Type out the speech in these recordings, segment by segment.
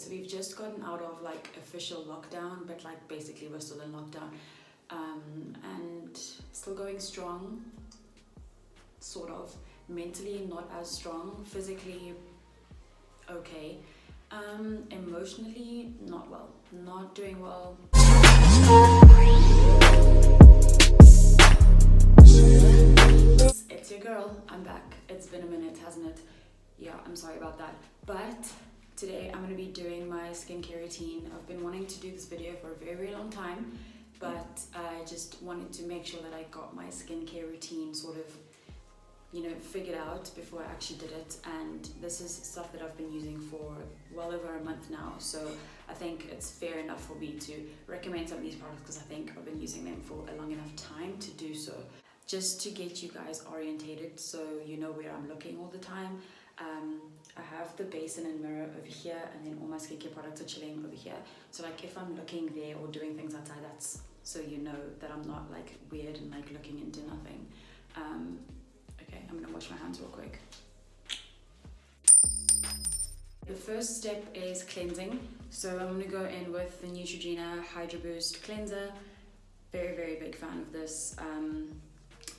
so we've just gotten out of like official lockdown, but like basically we're still in lockdown, and still going strong, sort of. Mentally not as strong, physically okay, emotionally not well, not doing well. It's your girl, I'm back. It's been a minute, hasn't it? Yeah, I'm sorry about that, but today I'm going to be doing my skincare routine. I've been wanting to do this video for a very, very long time, but I just wanted to make sure that I got my skincare routine sort of, you know, figured out before I actually did it. And this is stuff that I've been using for well over a month now, so I think it's fair enough for me to recommend some of these products because I think I've been using them for a long enough time to do so. Just to get you guys orientated so you know where I'm looking all the time. I have the basin and mirror over here, and then all my skincare products are chilling over here. So like if I'm looking there or doing things outside, that's so you know that I'm not like weird and like looking into nothing. Okay, I'm gonna wash my hands real quick. The first step is cleansing. So I'm gonna go in with the Neutrogena Hydro Boost Cleanser. Very, very big fan of this.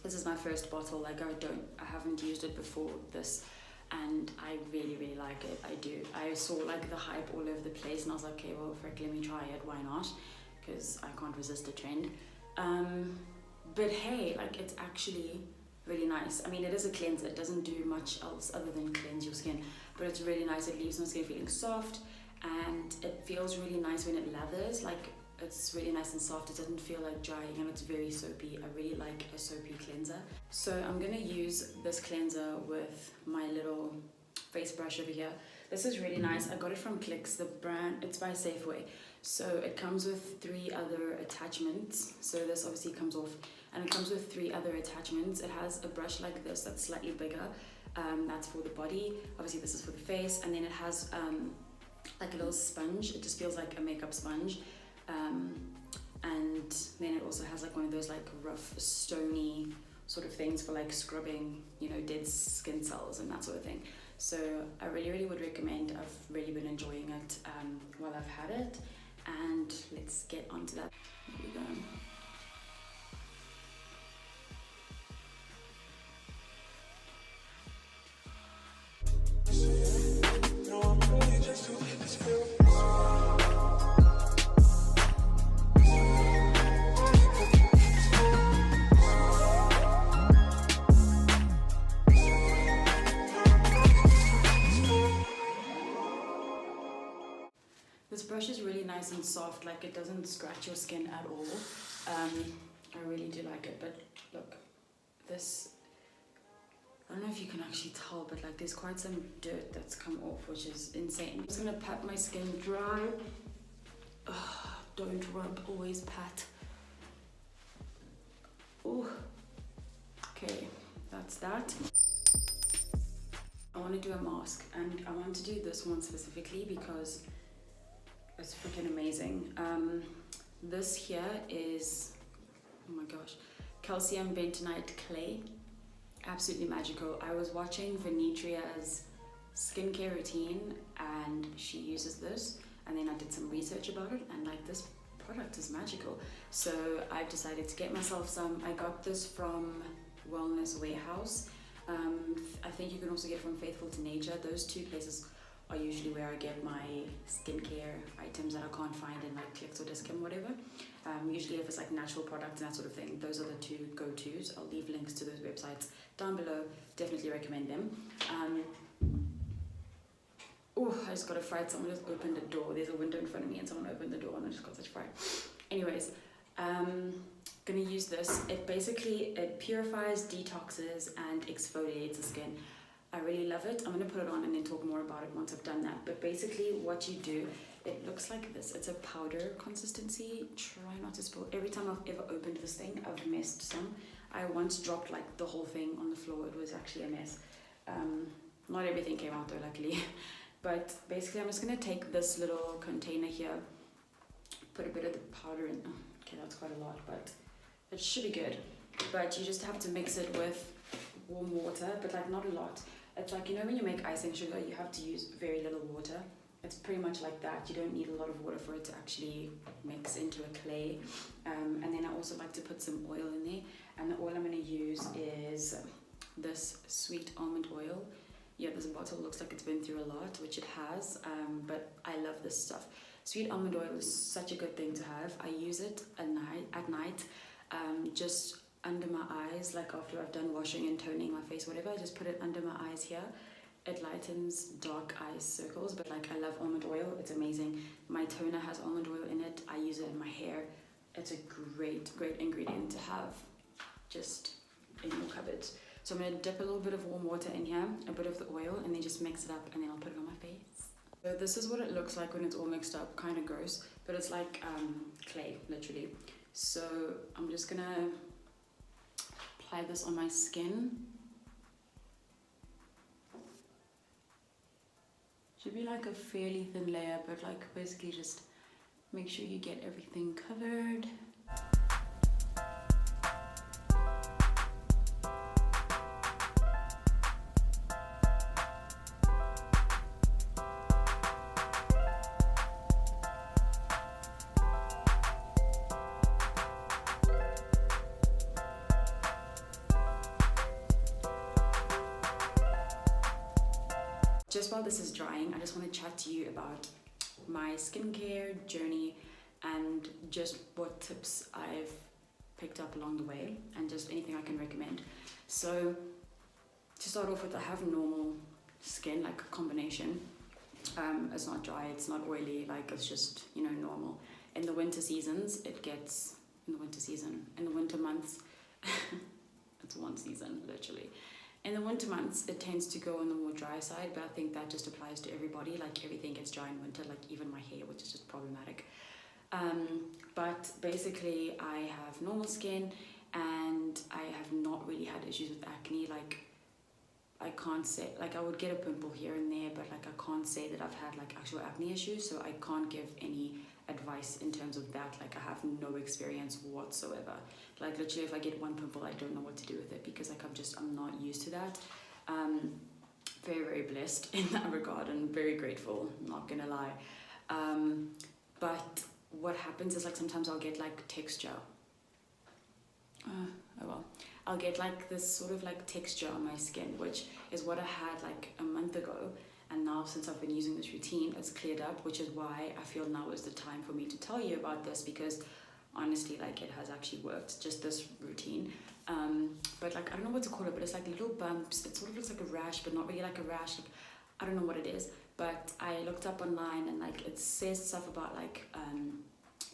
This is my first bottle. Like I haven't used it before this, and I really, really like it. I do. I saw like the hype all over the place, and I was like, okay, well, frick, let me try it. Why not? Because I can't resist a trend. But hey, like it's actually really nice. I mean, it is a cleanser. It doesn't do much else other than cleanse your skin, but it's really nice. It leaves my skin feeling soft, and it feels really nice when it lathers. Like it's really nice and soft. It doesn't feel like drying, and it's very soapy. I really like a soapy cleanser. So I'm gonna use this cleanser with my little face brush over here. This is really nice. I got it from Clicks, the brand. It's by Safeway. So it comes with 3 other attachments. So this obviously comes off, and it comes with 3 other attachments. It has a brush like this that's slightly bigger. That's for the body. Obviously this is for the face, and then it has like a little sponge. It just feels like a makeup sponge. And then it also has like one of those like rough stony sort of things for like scrubbing, you know, dead skin cells and that sort of thing. So I really, really would recommend. I've really been enjoying it while I've had it, and let's get onto that. Here we go. This brush is really nice and soft, like it doesn't scratch your skin at all. I really do like it, but look, this, I don't know if you can actually tell, but like there's quite some dirt that's come off, which is insane. I'm just gonna pat my skin dry. Ugh, don't rub, always pat. Ooh. Okay, that's that. I want to do a mask, and I want to do this one specifically because it's freaking amazing. This here is, oh my gosh, calcium bentonite clay. Absolutely magical. I was watching Venetria's skincare routine, and she uses this, and then I did some research about it, and like this product is magical. So I've decided to get myself some. I got this from Wellness Warehouse. I think you can also get it from Faithful to Nature. Those 2 places are usually where I get my skincare items that I can't find in like Clicks or Discount, whatever. Usually if it's like natural products and that sort of thing, those are the 2 go-tos. I'll leave links to those websites down below. Definitely recommend them. Oh, I just got a fright. Someone just opened the door. There's a window in front of me and someone opened the door, and I just got such a fright. Anyways, gonna use this. It purifies, detoxes, and exfoliates the skin. I really love it. I'm gonna put it on and then talk more about it once I've done that. But basically what you do, it looks like this. It's a powder consistency. Try not to spill. Every time I've ever opened this thing, I've messed some. I once dropped like the whole thing on the floor. It was actually a mess. Not everything came out though, luckily. But basically I'm just gonna take this little container here, put a bit of the powder in. Okay, that's quite a lot, but it should be good. But you just have to mix it with warm water, but like not a lot. It's like, you know, when you make icing sugar, you have to use very little water. it's pretty much like that. You don't need a lot of water for it to actually mix into a clay. And then I also like to put some oil in there, and the oil I'm going to use is this sweet almond oil. Yeah, this bottle looks like it's been through a lot, which it has, but I love this stuff. Sweet almond oil is such a good thing to have. I use it at night, just under my eyes, like after I've done washing and toning my face, whatever. I just put it under my eyes here. It lightens dark eye circles, but like I love almond oil. It's amazing. My toner has almond oil in it. I use it in my hair. It's a great ingredient to have just in your cupboard. So I'm going to dip a little bit of warm water in here, a bit of the oil, and then just mix it up, and then I'll put it on my face. So this is what it looks like when it's all mixed up. Kind of gross, but it's like clay, literally. So I'm just going to apply this on my skin. Should be like a fairly thin layer, but like basically just make sure you get everything covered. Just while this is drying, I just want to chat to you about my skincare journey and just what tips I've picked up along the way and just anything I can recommend. So to start off with, I have normal skin, like a combination. It's not dry, it's not oily, like it's just, you know, normal. In the winter seasons, in the winter months, it's one season, literally. In the winter months, it tends to go on the more dry side, but I think that just applies to everybody. Like everything gets dry in winter, like even my hair, which is just problematic. But basically, I have normal skin, and I have not really had issues with acne. Like I can't say, like I would get a pimple here and there, but like I can't say that I've had like actual acne issues, so I can't give any advice in terms of that. Like I have no experience whatsoever. Like literally if I get one pimple, I don't know what to do with it, because like I'm not used to that. Very blessed in that regard, and very grateful, not gonna lie. But what happens is like sometimes I'll get like texture. I'll get like this sort of like texture on my skin, which is what I had like a month ago. And now since I've been using this routine, it's cleared up, which is why I feel now is the time for me to tell you about this, because honestly, like it has actually worked, just this routine. But like, I don't know what to call it, but it's like little bumps. It sort of looks like a rash, but not really like a rash. Like, I don't know what it is, but I looked up online and like it says stuff about like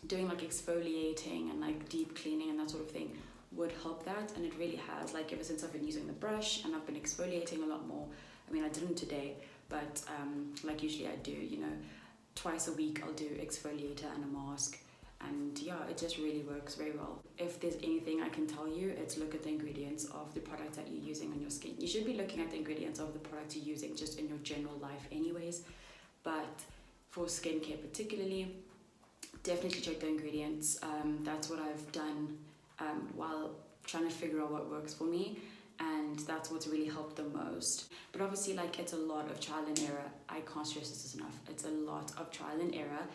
doing like exfoliating and like deep cleaning and that sort of thing would help that, and it really has. Like ever since I've been using the brush and I've been exfoliating a lot more. I mean, I didn't today, but like usually I do, you know, twice a week I'll do exfoliator and a mask, and yeah, it just really works very well. If there's anything I can tell you, it's look at the ingredients of the product that you're using on your skin. You should be looking at the ingredients of the product you're using just in your general life anyways, but for skincare particularly, definitely check the ingredients. That's what I've done while trying to figure out what works for me, and that's what's really helped the most. But obviously, like, it's a lot of trial and error. I can't stress this enough. It's a lot of trial and error,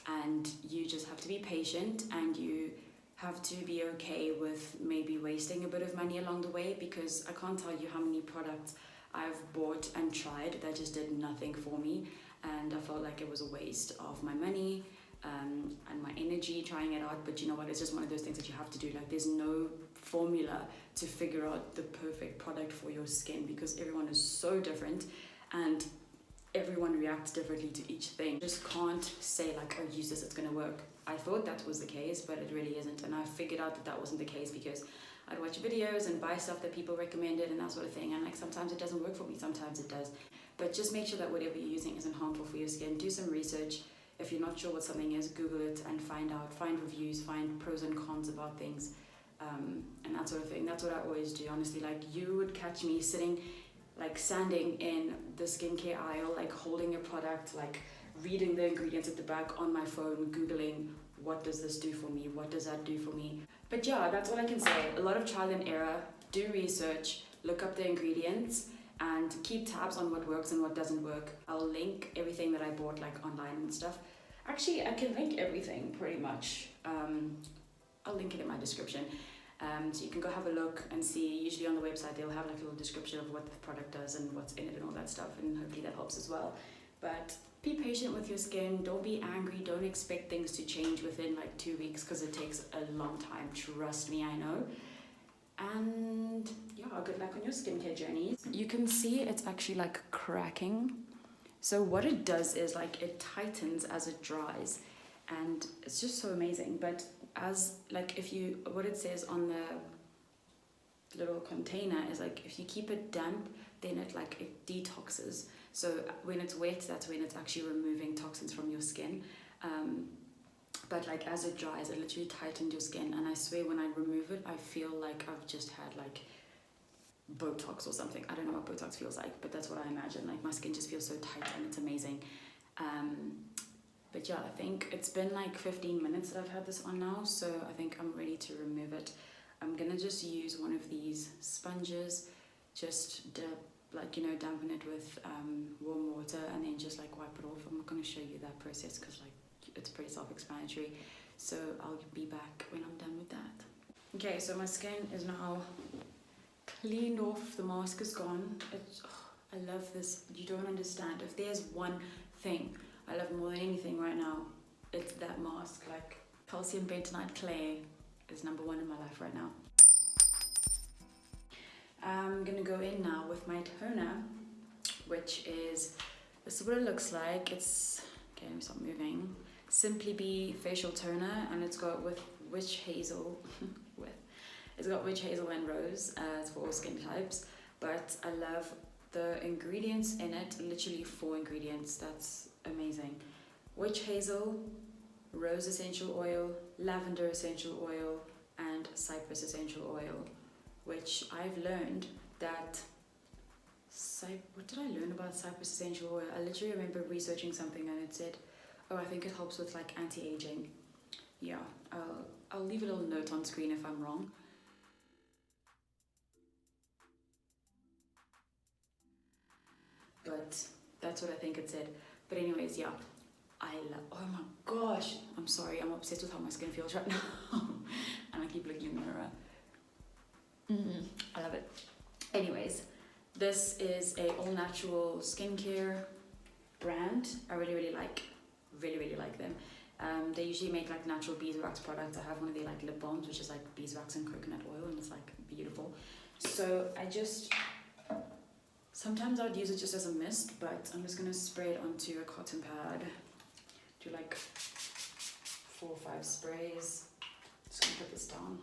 and you just have to be patient, and you have to be okay with maybe wasting a bit of money along the way, because I can't tell you how many products I've bought and tried that just did nothing for me, and I felt like it was a waste of my money and my energy trying it out. But you know what, it's just one of those things that you have to do. Like, there's no formula to figure out the perfect product for your skin, because everyone is so different and everyone reacts differently to each thing. You just can't say like, oh, use this, it's gonna work. I thought that was the case, but it really isn't, and I figured out that that wasn't the case because I'd watch videos and buy stuff that people recommended and that sort of thing, and like sometimes it doesn't work for me, sometimes it does. But just make sure that whatever you're using isn't harmful for your skin. Do some research. If you're not sure what something is, Google it and find out, find reviews, find pros and cons about things, and that sort of thing. That's what I always do, honestly. Like, you would catch me sitting, like standing in the skincare aisle, like holding a product, like reading the ingredients at the back on my phone, Googling, what does this do for me? What does that do for me? But yeah, that's all I can say. A lot of trial and error. Do research, look up the ingredients, and keep tabs on what works and what doesn't work. I'll link everything that I bought like online and stuff. Actually, I can link everything pretty much. I'll link it in my description. So you can go have a look and see. Usually on the website they'll have like a little description of what the product does and what's in it and all that stuff, and hopefully that helps as well. But be patient with your skin, don't be angry, don't expect things to change within like 2 weeks, because it takes a long time, trust me, I know. And yeah, good luck on your skincare journey. You can see it's actually like cracking. So what it does is like it tightens as it dries, and it's just so amazing. But as like what it says on the little container is like if you keep it damp, then it detoxes. So when it's wet, that's when it's actually removing toxins from your skin. But like as it dries, it literally tightens your skin, and I swear when I remove it, I feel like I've just had like Botox or something. I don't know what Botox feels like, but that's what I imagine. Like my skin just feels so tight and it's amazing. But yeah, I think it's been like 15 minutes that I've had this on now, so I think I'm ready to remove it. I'm gonna just use one of these sponges, just dampen it with warm water, and then just like wipe it off. I'm not gonna show you that process because like it's pretty self-explanatory. So I'll be back when I'm done with that. Okay, so my skin is now cleaned off. The mask is gone. I love this. You don't understand. If there's one thing I love more than anything right now, it's that mask. Like calcium bentonite clay is number one in my life right now. I'm gonna go in now with my toner, which is, this is what it looks like. It's, okay, let me stop moving. Simply Be facial toner, and it's got witch hazel it's got witch hazel and rose. It's for all skin types, but I love the ingredients in it. Literally 4 ingredients. That's amazing. Witch hazel, rose essential oil, lavender essential oil, and cypress essential oil, which I've learned that what did I learn about cypress essential oil? I literally remember researching something and it said, oh, I think it helps with like anti-aging. Yeah, I'll leave a little note on screen if I'm wrong. But that's what I think it said. But anyways, yeah, I love, oh my gosh, I'm sorry, I'm obsessed with how my skin feels right now. And I keep looking in the mirror. I love it. Anyways, this is a all-natural skincare brand. I really like them. They usually make like natural beeswax products. I have one of their like lip balms, which is like beeswax and coconut oil, and it's like beautiful. So sometimes I'd use it just as a mist, but I'm just gonna spray it onto a cotton pad. Do like 4 or 5 sprays. Just gonna put this down.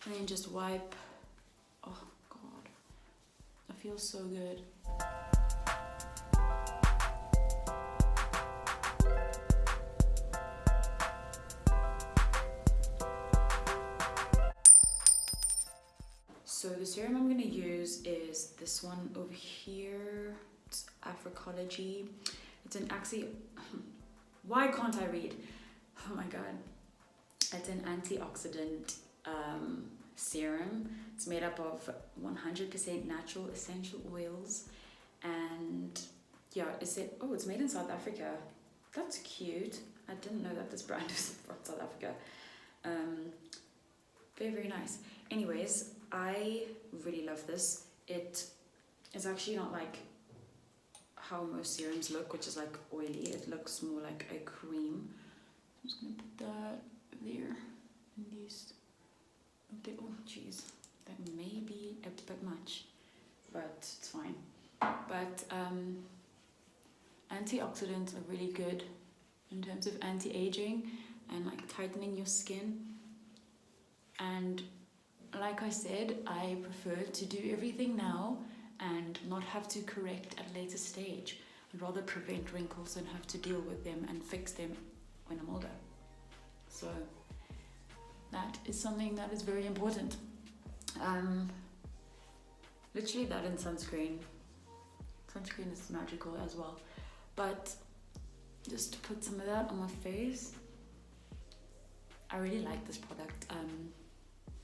And then just wipe. Oh God, that feels so good. So the serum I'm going to use is this one over here. It's Africology. It's an why can't I read? Oh my god. It's an antioxidant serum. It's made up of 100% natural essential oils, and yeah, it's made in South Africa. That's cute. I didn't know that this brand is from South Africa. Very nice. Anyways, I really love this. It is actually not like how most serums look, which is like oily. It looks more like a cream. I'm just gonna put that there. And these, oh jeez, that may be a bit much, but it's fine. But antioxidants are really good in terms of anti-aging and like tightening your skin. And like I said, I prefer to do everything now and not have to correct at a later stage. I'd rather prevent wrinkles than have to deal with them and fix them when I'm older. So that is something that is very important. Literally that and sunscreen. Sunscreen is magical as well. But just to put some of that on my face. I really like this product.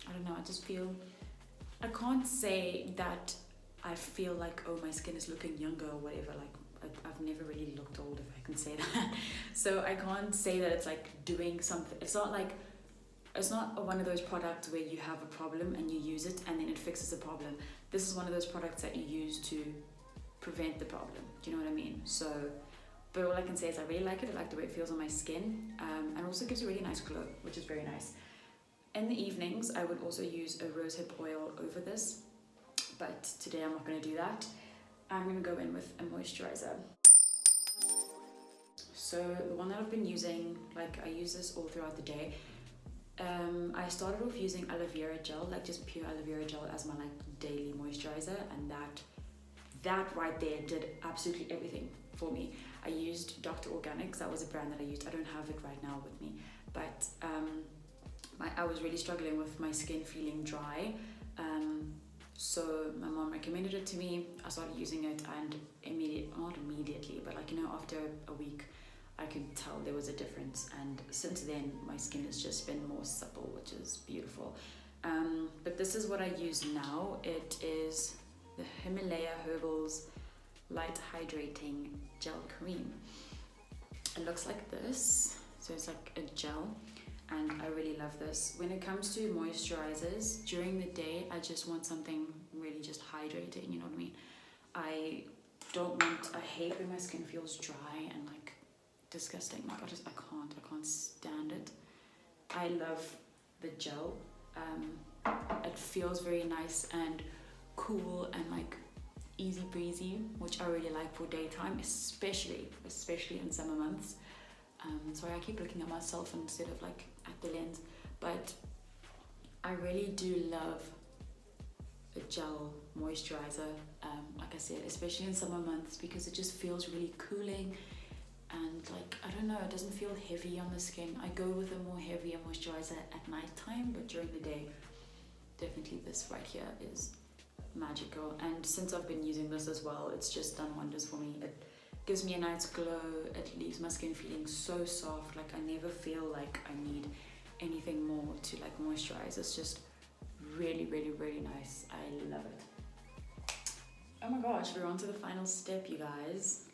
I don't know, I just feel, I can't say that I feel like, oh, my skin is looking younger or whatever. Like, I've never really looked old, if I can say that. So I can't say that it's like doing something. It's not one of those products where you have a problem and you use it and then it fixes the problem. This is one of those products that you use to prevent the problem. Do you know what I mean? So, but all I can say is I really like it. I like the way it feels on my skin, and also gives a really nice glow, which is very nice. In the evenings, I would also use a rosehip oil over this, but today I'm not going to do that. I'm going to go in with a moisturizer. So the one that I've been using, like I use this all throughout the day. I started off using aloe vera gel, like just pure aloe vera gel as my like daily moisturizer, and that right there did absolutely everything for me. I used Dr. Organics. That was a brand that I used. I don't have it right now with me, but I was really struggling with my skin feeling dry. So my mom recommended it to me. I started using it, and not immediately, but like, you know, after a week, I could tell there was a difference. And since then, my skin has just been more supple, which is beautiful. But this is what I use now. It is the Himalaya Herbals Light Hydrating Gel Cream. It looks like this. So it's like a gel, and I really love this. When it comes to moisturizers, during the day, I just want something really just hydrating, you know what I mean? I hate when my skin feels dry and like disgusting. Like I can't stand it. I love the gel. It feels very nice and cool and like easy breezy, which I really like for daytime, especially in summer months. Sorry, I keep looking at myself instead of like at the lens, but I really do love a gel moisturizer, like I said, especially in summer months, because it just feels really cooling, and like, I don't know, it doesn't feel heavy on the skin. I go with a more heavier moisturizer at night time, but during the day, definitely this right here is magical. And since I've been using this as well, it's just done wonders for me. It gives me a nice glow. It leaves my skin feeling so soft. Like, I never feel like I need anything more to like moisturize. It's just really, really, really nice. I love it. Oh my gosh, we're on to the final step, you guys.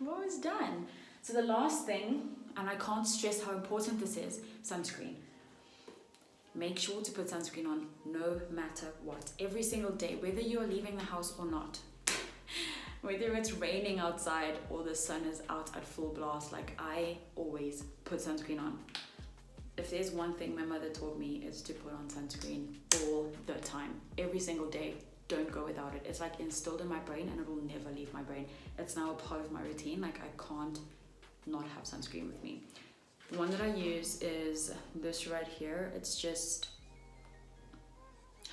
We're almost done. So the last thing, and I can't stress how important this is, sunscreen. Make sure to put sunscreen on no matter what, every single day, whether you're leaving the house or not. Whether it's raining outside or the sun is out at full blast, like, I always put sunscreen on. If there's one thing my mother taught me, is to put on sunscreen all the time, every single day. Don't go without it. It's like instilled in my brain, and it will never leave my brain. It's now a part of my routine. Like, I can't not have sunscreen with me. The one that I use is this right here. It's just,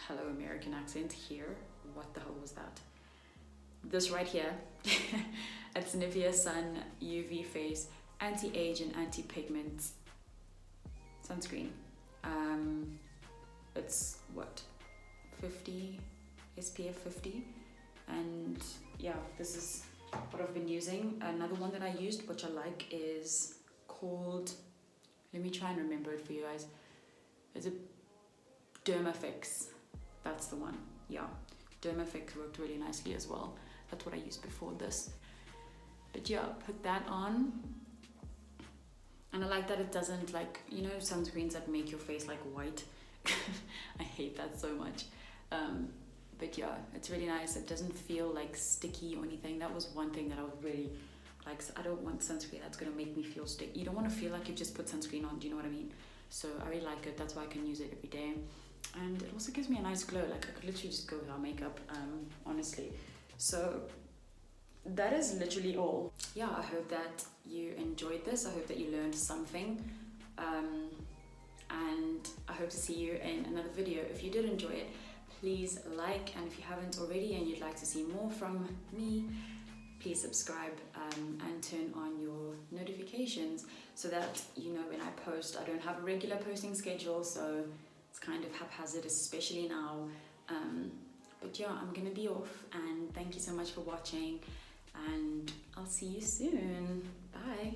hello American accent here. What the hell was that? This right here. It's Nivea Sun UV Face Anti-Age and Anti-Pigment Sunscreen. It's what, 50 SPF 50, and yeah, this is what I've been using. Another one that I used, which I like, is called, let me try and remember it for you guys. It's a DermaFix. That's the one. Yeah, DermaFix worked really nicely as well. That's what I used before this. But yeah, put that on. And I like that it doesn't, like, you know, sunscreens that make your face like white. I hate that so much. But yeah, it's really nice. It doesn't feel like sticky or anything. That was one thing that I would really like. I don't want sunscreen that's gonna make me feel sticky. You don't want to feel like you've just put sunscreen on, do you know what I mean? So I really like it. That's why I can use it every day. And it also gives me a nice glow. Like, I could literally just go without makeup, honestly. So that is literally all. Yeah, I hope that you enjoyed this. I hope that you learned something. And I hope to see you in another video. If you did enjoy it, please like, and if you haven't already and you'd like to see more from me, please subscribe, and turn on your notifications so that you know when I post. I don't have a regular posting schedule, so it's kind of haphazard, especially now. But yeah, I'm gonna be off, and thank you so much for watching, and I'll see you soon. Bye.